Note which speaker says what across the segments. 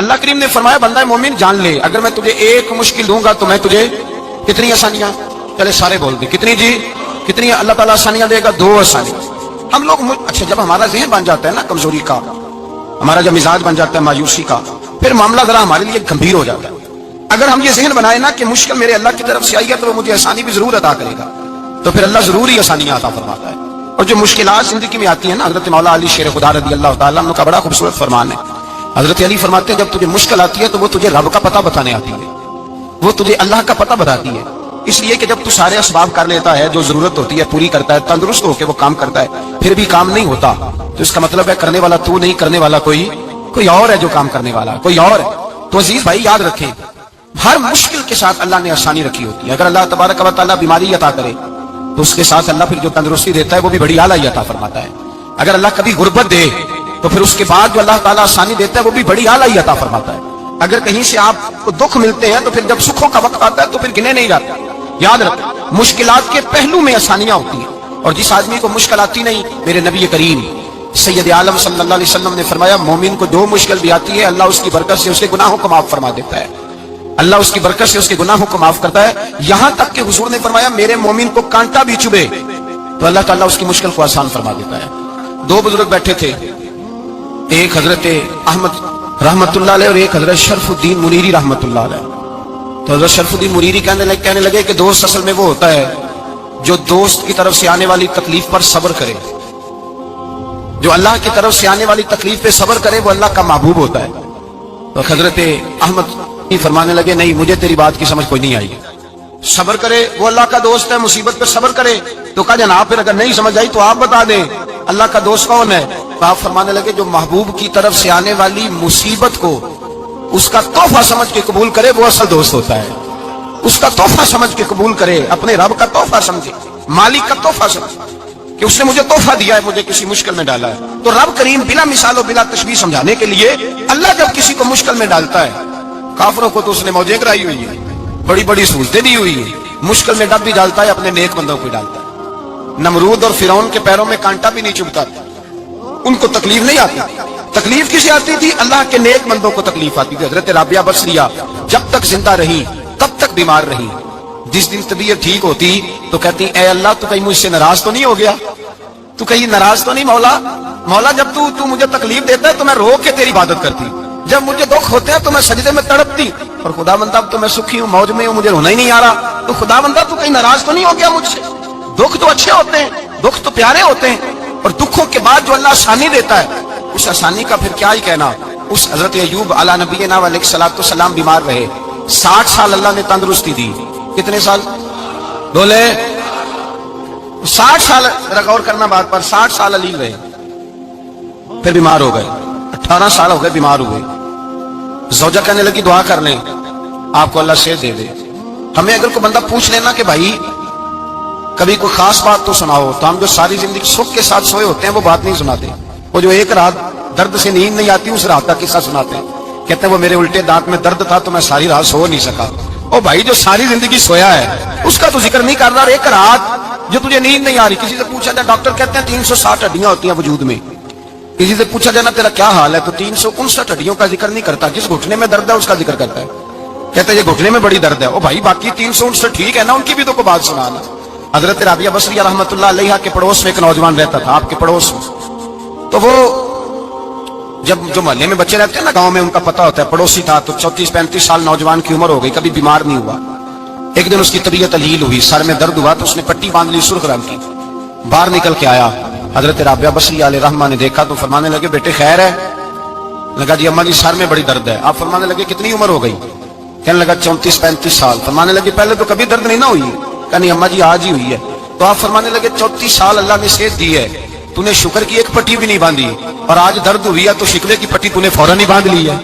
Speaker 1: اللہ کریم نے فرمایا بندہ مومن جان لے اگر میں تجھے ایک مشکل دوں گا تو میں تجھے کتنی آسانیاں، چلے سارے بول دیں کتنی جی، کتنی اللہ تعالیٰ آسانیاں دے گا؟ 2 آسانیاں۔ ہم لوگ اچھا جب ہمارا ذہن بن جاتا ہے نا کمزوری کا، ہمارا جب مزاج بن جاتا ہے مایوسی کا، پھر معاملہ ذرا ہمارے لیے گمبھیر ہو جاتا ہے۔ اگر ہم یہ ذہن بنائے نا کہ مشکل میرے اللہ کی طرف سے آئی ہے تو وہ مجھے آسانی بھی ضرور عطا کرے گا، تو پھر اللہ ضرور ہی آسانیاں عطا فرماتا ہے۔ اور جو مشکلات زندگی میں آتی ہیں نا، حضرت مولا علی شیر خدا رضی اللہ تعالیٰ عنہ کا بڑا خوبصورت فرمان ہے۔ حضرت علی فرماتے ہیں جب تجھے مشکل آتی ہے تو وہ تجھے رب کا پتہ بتانے آتی ہے، وہ تجھے اللہ کا پتہ بتاتی ہے، اس لیے کہ جب تو سارے اسباب کر لیتا ہے، جو ضرورت ہوتی ہے پوری کرتا ہے، تندرست ہو کے وہ کام کرتا ہے، پھر بھی کام نہیں ہوتا تو اس کا مطلب ہے کرنے والا تو نہیں، کرنے والا کوئی اور ہے جو کام کرنے والا، کوئی اور ہے۔ تو عزیز بھائی یاد رکھیں ہر مشکل کے ساتھ اللہ نے آسانی رکھی ہوتی ہے۔ اگر اللہ تبارک و تعالیٰ بیماری عطا کرے تو اس کے ساتھ اللہ پھر جو تندرستی دیتا ہے وہ بھی بڑی اعلیٰ عطا فرماتا ہے۔ اگر اللہ کبھی غربت دے تو پھر اس کے بعد جو اللہ تعالیٰ آسانی دیتا ہے وہ بھی بڑی اعلیٰ عطا فرماتا ہے۔ اگر کہیں سے آپ کو دکھ ملتے ہیں تو پھر جب سکھوں کا وقت آتا ہے تو پھر گنے نہیں جاتے۔ یاد رکھ مشکلات کے پہلو میں آسانیاں ہوتی ہیں، اور جس آدمی کو مشکل آتی نہیں، میرے نبی کریم سید عالم صلی اللہ علیہ وسلم نے فرمایا مومن کو جو مشکل بھی آتی ہے اللہ اس کی برکت سے اس کے گناہوں کو معاف فرما دیتا ہے، اللہ اس کی برکت سے اس کے گناہوں کو معاف کرتا ہے، یہاں تک کہ حضور نے فرمایا میرے مومن کو کانٹا بھی چبھے تو اللہ تعالیٰ اس کی مشکل کو آسان فرما دیتا ہے۔ 2 بزرگ بیٹھے تھے، ایک حضرت احمد رحمت اللہ علیہ اور ایک حضرت شرف الدین منیری رحمت اللہ علیہ۔ تو حضرت شرف الدین منیری کہنے لگے کہ دوست اصل میں وہ ہوتا ہے جو دوست کی طرف سے آنے والی تکلیف پر صبر کرے، جو اللہ کی طرف سے آنے والی تکلیف پہ صبر کرے وہ اللہ کا محبوب ہوتا ہے۔ تو حضرت احمد فرمانے لگے نہیں مجھے تیری بات کی سمجھ کوئی نہیں آئی، صبر کرے وہ اللہ کا دوست ہے، مصیبت پہ صبر کرے۔ تو کہا جناب پھر اگر نہیں سمجھ آئی تو آپ بتا دیں اللہ کا دوست کون ہے؟ تو آپ فرمانے لگے جو محبوب کی طرف سے آنے والی مصیبت کو اس کا تحفہ سمجھ کے قبول کرے وہ اصل دوست ہوتا ہے، اس کا تحفہ سمجھ کے قبول کرے، اپنے رب کا تحفہ سمجھے، مالک کا تحفہ سمجھے کہ اس نے مجھے تحفہ دیا ہے، مجھے کسی مشکل میں ڈالا ہے۔ تو رب کریم بلا مثال و بلا تشبیہ سمجھانے کے لیے اللہ جب کسی کو مشکل میں ڈالتا ہے، کافروں کو تو اس نے موجیں کرائی ہوئی ہے، بڑی بڑی سہولتیں دی ہوئی ہیں، مشکل میں ڈب بھی ڈالتا ہے، اپنے نیک بندوں کو ڈالتا ہے۔ نمرود اور فرعون کے پیروں میں کانٹا بھی نہیں چبھتا، ان کو تکلیف نہیں آتی، تکلیف کسے آتی تھی؟ اللہ کے نیک بندوں کو تکلیف آتی تھی۔ حضرت رابعہ بصریہ جب تک زندہ رہی تب تک بیمار رہی، جس دن طبیعت ٹھیک ہوتی تو کہتی اے اللہ تو کہیں مجھ سے ناراض تو نہیں ہو گیا، تو کہیں ناراض تو نہیں مولا جب تو مجھے تکلیف دیتا ہے تو میں رو کے تیری عبادت کرتی، جب مجھے دکھ ہوتے ہیں تو میں سجدے میں تڑپتی، اور خدا بندہ اب تو میں سکھی ہوں، موج میں ہوں، مجھے رونا ہی نہیں آ رہا، تو خدا بندہ تو کہیں ناراض تو نہیں ہو گیا مجھ سے؟ دکھ تو اچھے ہوتے ہیں، دکھ تو پیارے ہوتے ہیں، اور دکھوں کے بعد جو اللہ آسانی دیتا ہے اس آسانی کا پھر کیا ہی کہنا۔ اس حضرت ایوب علی نبینا علیہ الصلوۃ والسلام بیمار رہے، 60 سال اللہ نے تندرستی دی۔ کتنے سال بولے؟ 60 سال، غور کرنا بات پر، 60 سال علی رہے، پھر بیمار ہو گئے، 18 سال ہو گئے بیمار ہوئے۔ زوجہ کہنے لگی دعا کر لیں آپ کو اللہ صحت دے دے۔ ہمیں اگر کوئی بندہ پوچھ لینا کہ بھائی کبھی کوئی خاص بات تو سناؤ، تو ہم جو ساری زندگی سکھ کے ساتھ سوئے ہوتے ہیں وہ بات نہیں سناتے، وہ جو ایک رات درد سے نیند نہیں آتی اس رات کا قصہ سناتے ہیں، کہتے ہیں وہ میرے الٹے دانت میں درد تھا تو میں ساری رات سو نہیں سکا۔ او بھائی جو ساری زندگی سویا ہے اس کا تو ذکر نہیں کر رہا، اور ایک رات جو تجھے نیند نہیں آ رہی، کسی سے پوچھا جائے، ڈاکٹر کہتے ہیں 360 ہڈیاں ہوتی ہیں وجود میں، کسی سے پوچھا جائے نا تیرا کیا حال ہے تو 359 ہڈیوں کا ذکر نہیں کرتا، جس گھٹنے میں درد ہے اس کا ذکر کرتا ہے، کہتے ہیں یہ گھٹنے میں بڑی درد ہے۔ او بھائی باقی 359 ٹھیک ہے نا، ان کی بھی تو کوئی بات سنانا۔ حضرت رابعہ بصریہ رحمت اللہ علیہ کے پڑوس میں ایک نوجوان رہتا تھا، آپ کے پڑوس میں، تو وہ جب جو محلے میں بچے رہتے ہیں نا گاؤں میں ان کا پتہ ہوتا ہے، پڑوسی تھا تو 34-35 سال نوجوان کی عمر ہو گئی، کبھی بیمار نہیں ہوا۔ ایک دن اس کی طبیعت علیل ہوئی، سر میں درد ہوا تو اس نے پٹی باندھ لی سرخ رنگ کی، باہر نکل کے آیا، حضرت رابعہ بصریہ علیہ رحمہ نے دیکھا تو فرمانے لگے بیٹے خیر ہے؟ لگا جی اماں جی سر میں بڑی درد ہے۔ آپ فرمانے لگے کتنی عمر ہو گئی؟ کہنے لگا 34-35 سال۔ فرمانے لگے پہلے تو کبھی درد نہیں نہ ہوئی؟ کہ نہیں اماں جی آج ہی ہوئی ہے۔ تو آپ فرمانے لگے 34 سال اللہ نے صحت دی ہے، تو نے شکر کی ایک پٹی بھی نہیں باندھی، اور آج درد ہوئی ہے تو شکوے کی پٹی تو نے فوراً ہی باندھ لی ہے،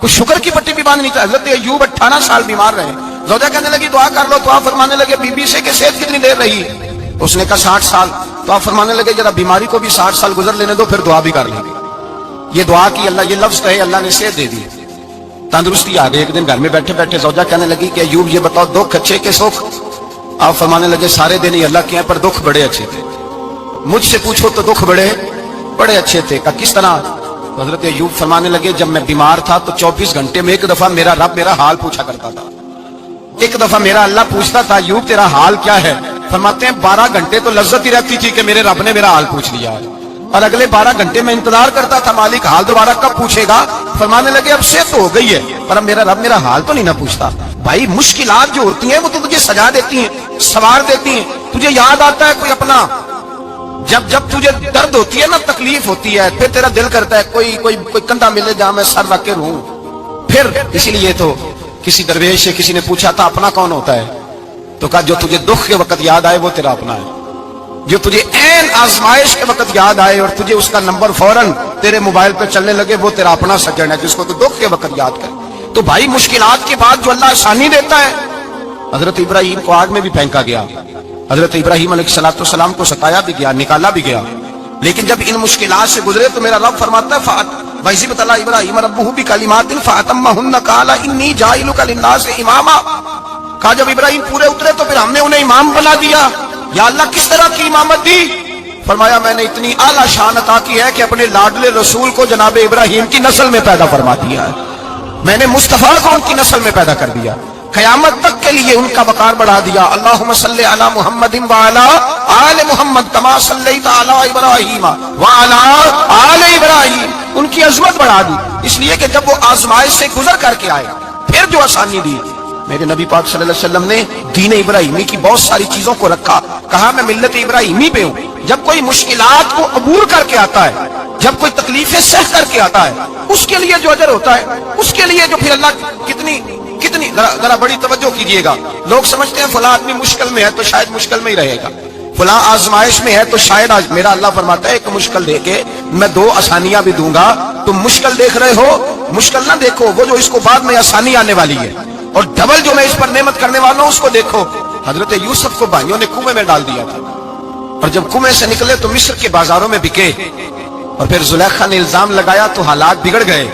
Speaker 1: کچھ شکر کی پٹی بھی باندھنی چاہیے۔ حضرت ایوب 18 سال بیمار رہے، زوجہ کہنے لگی دعا کر لو، تو آپ فرمانے لگے بی بی سے کہ صحت کتنی دیر رہی؟ اس نے کہا 60 سال۔ تو آپ فرمانے لگے ذرا بیماری کو بھی 60 سال گزر لینے دو پھر دعا بھی کر لیں گے۔ یہ دعا کی اللہ، یہ لفظ کہے اللہ نے صحت دے دی، تندرستی آ گئی۔ ایک دن گھر میں بیٹھے بیٹھے زوجہ کہنے لگی کہ ایوب یہ بتاؤ دکھ اچھے کہ سکھ؟ آپ فرمانے لگے سارے دن ہی اللہ کے ہیں پر دکھ بڑے اچھے تھے، مجھ سے پوچھو تو دکھ بڑے اچھے تھے۔ کہا کس طرح؟ تو حضرت ایوب فرمانے لگے جب میں بیمار تھا تو 24 گھنٹے میں ایک دفعہ میرا رب میرا حال پوچھا کرتا تھا. ایک دفعہ میرا اللہ پوچھتا تھا ایوب تیرا حال کیا ہے؟ فرماتے ہیں 12 گھنٹے تو لذت ہی رہتی تھی کہ میرے رب نے میرا حال پوچھ لیا ہے, اور اگلے 12 گھنٹے میں انتظار کرتا تھا مالک حال دوبارہ کب پوچھے گا. فرمانے لگے اب صحت تو ہو گئی ہے پر اب میرا رب میرا حال تو نہیں نہ پوچھتا. بھائی مشکلات جو ہوتی ہیں وہ تو تجھے سجا دیتی ہیں, سوار دیتی ہیں. تجھے یاد آتا ہے کوئی اپنا, جب تجھے درد ہوتی ہے نا, تکلیف ہوتی ہے, پھر تیرا دل کرتا ہے کوئی کندھا ملے جہاں میں سر رکھ کے رہوں. پھر اسی لیے تو کسی درویش سے کسی نے پوچھا تھا اپنا کون ہوتا ہے, تو کہا جو تجھے دکھ کے وقت یاد آئے وہ تیرا اپنا ہے. جو تجھے عین آزمائش کے وقت یاد آئے اور تجھے اس کا نمبر فوراً تیرے موبائل پہ چلنے لگے وہ تیرا اپنا سجن ہے, جس کو تو دکھ کے وقت یاد کرے. تو بھائی مشکلات کے بعد جو اللہ آسانی دیتا ہے. حضرت ابراہیم کو آگ میں بھی پھینکا گیا, حضرت ابراہیم علیہ السلام کو ستایا بھی گیا, نکالا بھی گیا, لیکن جب ان مشکلات سے گزرے تو میرا رب فرماتا ہے وَإِذِ ابْتَلَىٰ إِبْرَاهِيمَ رَبُّهُ بِكَلِمَاتٍ فَأَتَمَّهُنَّ قَالَ إِنِّي جَاعِلُكَ لِلنَّاسِ إِمَامًا. کہا جب ابراہیم پورے اترے تو پھر ہم نے انہیں امام بنا دیا. یا اللہ کس طرح کی امامت دی؟ فرمایا میں نے اتنی اعلیٰ شان عطا کی ہے کہ اپنے لاڈلے رسول کو جناب ابراہیم کی نسل میں پیدا فرما دیا ہے. میں نے مصطفیٰ کو ان کی نسل میں پیدا کر دیا, قیامت تک کے لیے ان کا وقار بڑھا دیا. اللہم صلی علی محمد وعلی آل محمد کما صلیت علی ابراہیم وعلی آل ابراہیم. ان کی عظمت بڑھا دی, اس لیے کہ جب وہ آزمائش سے گزر کر کے آئے پھر جو آسانی دی. میرے نبی پاک صلی اللہ علیہ وسلم نے دین ابراہیمی کی بہت ساری چیزوں کو رکھا, کہا میں ملت ابراہیمی پہ ہوں. جب کوئی مشکلات کو عبور کر کے آتا ہے, جب کوئی تکلیفیں سہ کر کے آتا ہے, اس کے لیے جو اجر ہوتا ہے, اس کے لیے جو پھر اللہ کتنی ذرا بڑی توجہ کیجئے گا. لوگ سمجھتے ہیں فلاں آدمی مشکل میں ہے تو شاید مشکل میں ہی رہے گا, فلاں آزمائش میں ہے تو شاید آج. میرا اللہ فرماتا ہے ایک مشکل دے کے میں 2 آسانیاں بھی دوں گا. تم مشکل دیکھ رہے ہو, مشکل نہ دیکھو, وہ جو اس کو بعد میں آسانی آنے والی ہے, اور ڈبل جو میں اس پر نعمت کرنے والا ہوں اس کو دیکھو. حضرت یوسف کو بھائیوں نے کنویں میں ڈال دیا تھا, اور جب کنویں سے نکلے تو مصر کے بازاروں میں بکے, اور پھر زلیخا نے الزام لگایا تو حالات بگڑ گئے.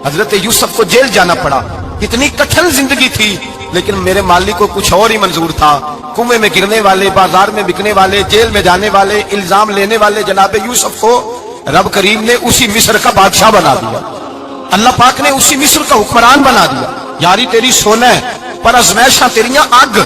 Speaker 1: حضرت یوسف کو جیل جانا پڑا. اتنی کٹھن زندگی تھی, لیکن میرے مالک کو کچھ اور ہی منظور تھا. کنویں میں گرنے والے, بازار میں بکنے والے, جیل میں جانے والے, الزام لینے والے جناب یوسف کو رب کریم نے اسی مصر کا بادشاہ بنا دیا. اللہ پاک نے اسی مصر کا حکمران بنا دیا. یاری تیری سونا ہے پر ازمیشاں تیریاں اگ,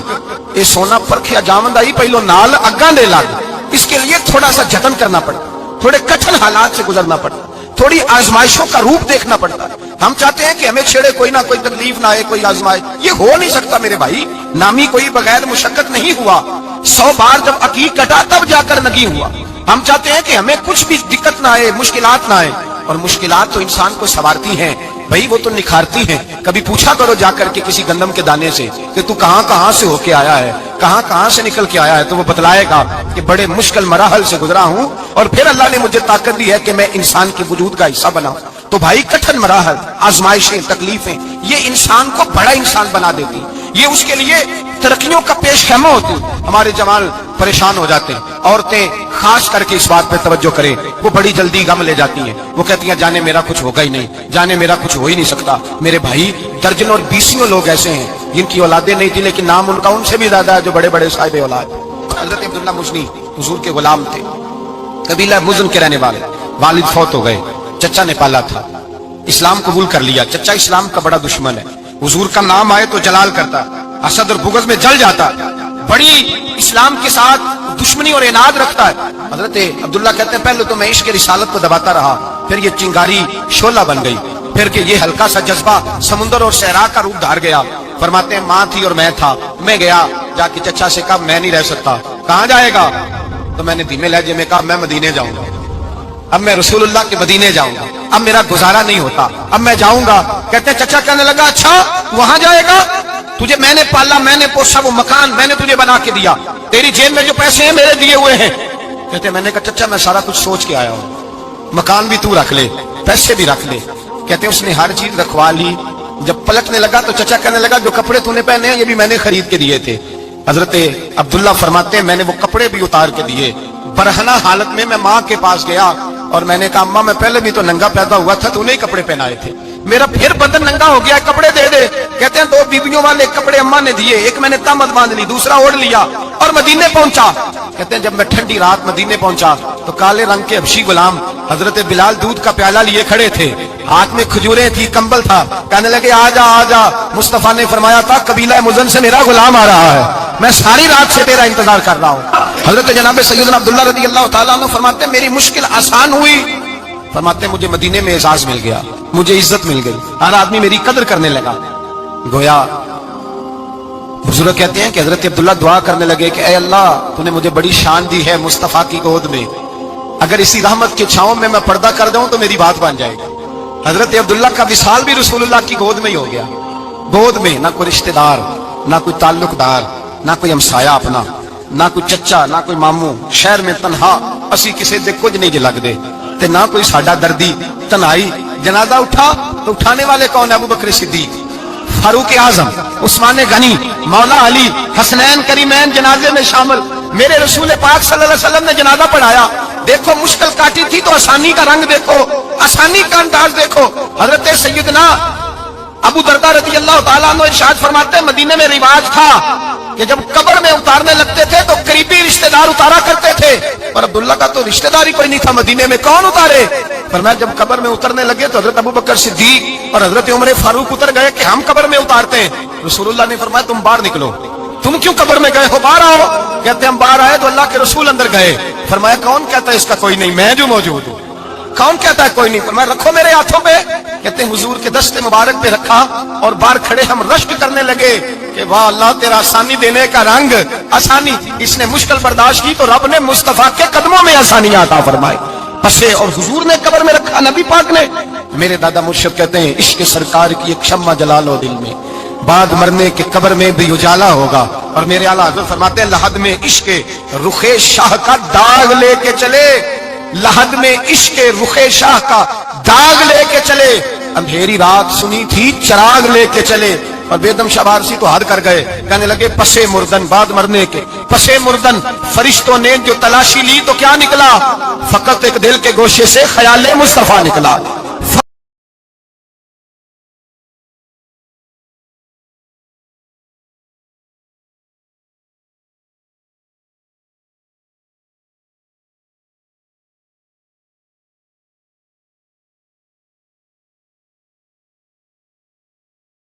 Speaker 1: اے سونا پرکھیا جاوند آئی پہلو نال اگاں دے لگ. اس کے لیے تھوڑا سا جتن کرنا پڑتا, تھوڑے کٹھن حالات سے گزرنا پڑتا, تھوڑی آزمائشوں کا روپ دیکھنا پڑتا. ہم چاہتے ہیں کہ ہمیں چھیڑے کوئی نہ کوئی تکلیف نہ آئے, کوئی آزمائش. یہ ہو نہیں سکتا میرے بھائی. نامی کوئی بغیر مشقت نہیں ہوا. 100 بار جب عقیق کٹا تب جا کر نگی ہوا. ہم چاہتے ہیں کہ ہمیں کچھ بھی دقت نہ آئے, مشکلات نہ آئے, اور مشکلات تو انسان کو سنوارتی ہیں بھائی, وہ تو نکھارتی ہیں. کبھی پوچھا کرو جا کر کے کسی گندم کے دانے سے کہ تو کہاں سے ہو کے آیا ہے, کہاں سے نکل کے آیا ہے, تو وہ بتلائے گا کہ بڑے مشکل مراحل سے گزرا ہوں, اور پھر اللہ نے مجھے طاقت دی ہے کہ میں انسان کے وجود کا حصہ بناؤں. تو بھائی کٹھن مراحل, آزمائشیں, تکلیفیں, یہ انسان کو بڑا انسان بنا دیتی. یہ اس کے لیے ترقیوں کا پیش خیمہ ہوتی. ہمارے جوان پریشان ہو جاتے ہیں, عورتیں خاص کر کے اس بات پہ توجہ کریں, وہ بڑی جلدی غم لے جاتی ہیں. وہ کہتی ہیں جانے میرا کچھ ہوگا ہی نہیں, جانے میرا کچھ ہو ہی نہیں سکتا. میرے بھائی درجنوں اور بیسیوں لوگ ایسے ہیں جن کی اولادیں نہیں تھی, لیکن نام ان کا ان سے بھی زیادہ ہے جو بڑے بڑے صاحب اولاد. حضرت عبداللہ مزنی حضور کے غلام تھے, قبیلہ مزن کے رہنے والے. والد فوت ہو گئے, چچا نے پالا تھا, اسلام قبول کر لیا. چچا اسلام کا بڑا دشمن ہے, حضور کا نام آئے تو جلال کرتا, حسد اور بغض میں جل جاتا, بڑی اسلام کے ساتھ دشمنی اور اناد رکھتا ہے. حضرت عبداللہ کہتے ہیں پہلے تو میں عشق رسالت کو دباتا رہا, پھر یہ چنگاری شعلہ بن گئی, پھر کہ یہ ہلکا سا جذبہ سمندر اور صحرا کا روپ دھار گیا. فرماتے ہیں ماں تھی اور میں تھا, میں گیا جا کے چچا سے کہا میں نہیں رہ سکتا. کہاں جائے گا؟ تو میں نے دھیمے لہجے میں کہا میں مدینے جاؤں گا, اب میں رسول اللہ کے مدینے جاؤں گا, اب میرا گزارا نہیں ہوتا, اب میں جاؤں گا. کہتے ہیں چچا کہنے لگا اچھا وہاں جائے گا, تجھے میں نے پالا, میں نے پوسا, وہ مکان میں نے تجھے بنا کے دیا, تیری جیب میں جو پیسے ہیں میرے دیے ہوئے ہیں. کہتے ہیں میں نے کہا چچا میں سارا کچھ سوچ کے آیا ہوں, مکان بھی تو رکھ لے, پیسے بھی رکھ لے. کہتے ہیں اس نے ہر چیز رکھوا لی. جب پلٹنے لگا تو چچا کہنے لگا جو کپڑے تو نے پہنے ہیں یہ بھی میں نے خرید کے دیے تھے. حضرت عبداللہ فرماتے ہیں میں نے وہ کپڑے بھی اتار کے دیے. برہنہ حالت میں ماں کے پاس گیا اور میں نے کہا اماں میں پہلے بھی تو ننگا پیدا ہوا تھا, تو نے ہی کپڑے پہنائے تھے, میرا پھر بدن ننگا ہو گیا, کپڑے دے دے. کہتے ہیں 2 بیویوں والے کپڑے اماں نے دیے، ایک میں نے تہمت باندھ لی، دوسرا اوڑھ لیا اور مدینے پہنچا۔ کہتے ہیں جب میں ٹھنڈی رات مدینے پہنچا تو کالے رنگ کے حبشی غلام حضرت بلال دودھ کا پیالہ لیے کھڑے تھے، ہاتھ میں کھجوریں تھی، کمبل تھا، کہنے لگے آ جا آ جا۔ مصطفیٰ نے فرمایا تھا قبیلہ مزن سے میرا غلام آ رہا ہے، میں ساری رات سے تیرا انتظار کر رہا ہوں۔ حضرت جناب سیدنا عبداللہ رضی اللہ تعالیٰ عنہ فرماتے ہیں میری مشکل آسان ہوئی، فرماتے ہیں مجھے مدینے میں اعزاز مل گیا، مجھے عزت مل گئی، ہر آدمی میری قدر کرنے لگا۔ گویا بزرگ کہتے ہیں کہ حضرت عبداللہ دعا کرنے لگے کہ اے اللہ تو نے مجھے بڑی شان دی ہے مصطفیٰ کی گود میں، اگر اسی رحمت کے چھاؤں میں پردہ کر دوں تو میری بات بن جائے گی۔ حضرت عبداللہ کا وصال بھی رسول اللہ کی گود میں ہی ہو گیا، گود میں نہ کوئی رشتہ دار، نہ کوئی تعلق دار، نہ کوئی ہمسایا اپنا، نہ کوئی چچا، نہ کوئی ماموں، شہر میں تنہا اسی کسی دے کچھ نہیں لگ دے تے نہ کوئی ساڈا دردی، تنہائی۔ جنازہ اٹھا تو اٹھانے والے کون؟ ابو بکر صدیق، فاروق اعظم، عثمان غنی، مولا علی، حسنین کریمین جنازے میں شامل۔ میرے رسول پاک صلی اللہ علیہ وسلم نے جنازہ پڑھایا، دیکھو مشکل کاٹی تھی تو آسانی کا رنگ دیکھو، آسانی کا انداز دیکھو۔ حضرت سیدنا ابو دردہ رضی اللہ تعالیٰ عنہ ارشاد فرماتے ہیں مدینے میں رواج تھا کہ جب قبر میں اتارنے لگتے تھے تو قریبی رشتہ دار اتارا کرتے تھے، اور عبداللہ کا تو رشتہ دار ہی کوئی نہیں تھا مدینے میں، کون اتارے؟ فرمایا جب قبر میں اترنے لگے تو حضرت ابو بکر صدیق اور حضرت عمر فاروق اتر گئے کہ ہم قبر میں اتارتے ہیں۔ رسول اللہ نے فرمایا تم باہر نکلو، تم کیوں قبر میں گئے ہو؟ باہر آؤ۔ کہتے ہم باہر آئے تو اللہ کے رسول اندر گئے، فرمایا کون کہتا ہے اس کا کوئی نہیں، میں جو موجود ہوں، کون کہتا ہے کوئی نہیں؟ فرمایا رکھو میرے ہاتھوں پہ۔ کہتے ہیں حضور کے دست مبارک پہ رکھا اور باہر کھڑے ہم رشک کرنے لگے کہ واہ اللہ تیرا آسانی دینے کا رنگ، آسانی۔ اس نے مشکل برداشت کی تو رب نے مصطفیٰ کے قدموں میں آسانیاں عطا فرمائی، پسے اور حضور نے قبر میں رکھا، نبی پاک نے۔ میرے دادا مرشد کہتے ہیں عشق سرکار کی ایک شمع جلا لو دل میں، بعد مرنے کے قبر میں بھی اجالا ہوگا۔ اور میرے اعلیٰ حضرت فرماتے ہیں لحد میں عشق رخ شاہ کا داغ لے کے چلے، لحد میں عشق رخ شاہ کا داغ لے کے چلے، اندھیری رات سنی تھی چراغ لے کے چلے۔ اور بیدم شاہ بارسی تو حد کر گئے، کہنے لگے پسے مردن، بعد مرنے کے پسے مردن فرشتوں نے جو تلاشی لی تو کیا نکلا؟ فقط ایک دل کے گوشے سے خیال مصطفیٰ نکلا۔